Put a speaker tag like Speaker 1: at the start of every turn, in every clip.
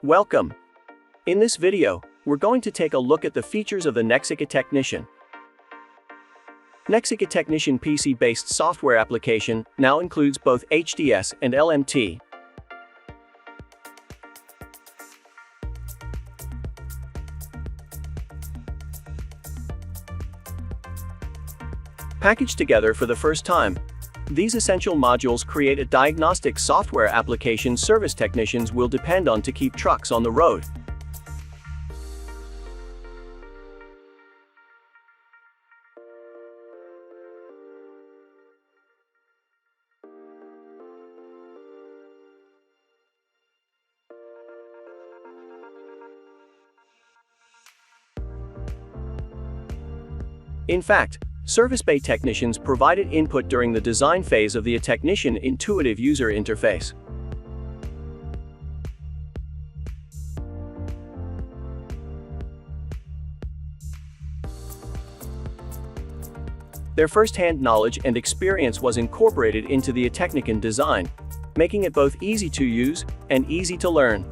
Speaker 1: Welcome! In this video, we're going to take a look at the features of the Nexiq Technician. Nexiq Technician PC-based software application now includes both HDS and LMT. Packaged together for the first time, these essential modules create a diagnostic software application service technicians will depend on to keep trucks on the road. In fact, service bay technicians provided input during the design phase of the technician intuitive user interface. Their first-hand knowledge and experience was incorporated into the technician design, making it both easy to use and easy to learn.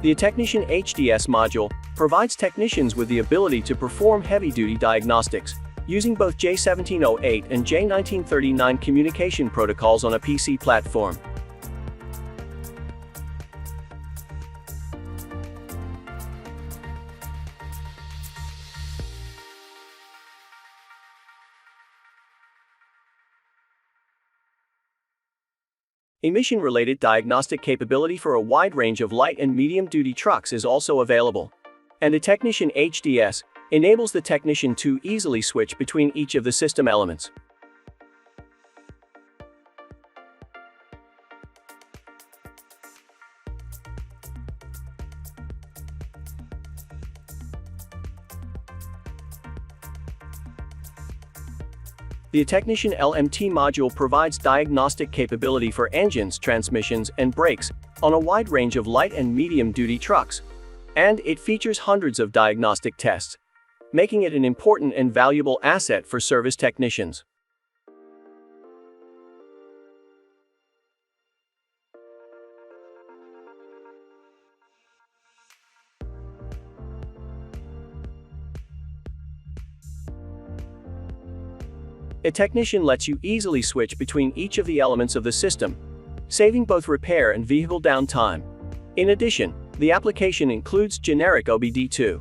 Speaker 1: The Technician HDS module provides technicians with the ability to perform heavy-duty diagnostics, using both J1708 and J1939 communication protocols on a PC platform. Emission-related diagnostic capability for a wide range of light and medium-duty trucks is also available. And a Technician HDS enables the technician to easily switch between each of the system elements. The Technician LMT module provides diagnostic capability for engines, transmissions, and brakes on a wide range of light and medium-duty trucks, and it features hundreds of diagnostic tests, making it an important and valuable asset for service technicians. A technician lets you easily switch between each of the elements of the system, saving both repair and vehicle downtime. In addition, the application includes generic OBD2.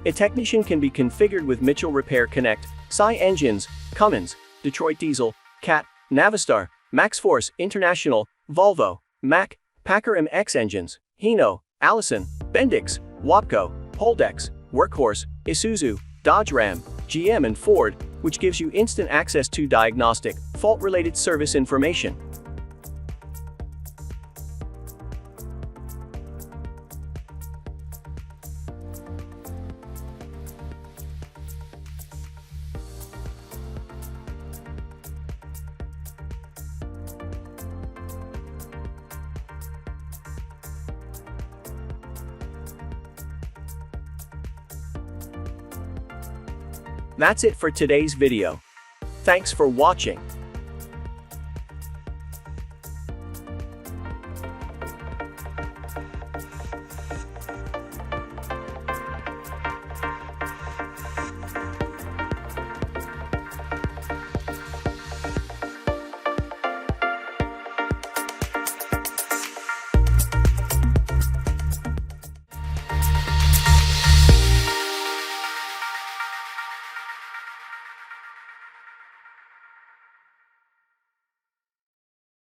Speaker 1: A technician can be configured with Mitchell Repair Connect, SI engines, Cummins, Detroit Diesel, CAT, Navistar, MaxForce International, Volvo, Mack, Packer MX engines, Hino, Allison, Bendix, Wapco, Holdex, Workhorse, Isuzu, Dodge Ram, GM and Ford, which gives you instant access to diagnostic, fault-related service information. That's it for today's video. Thanks for watching.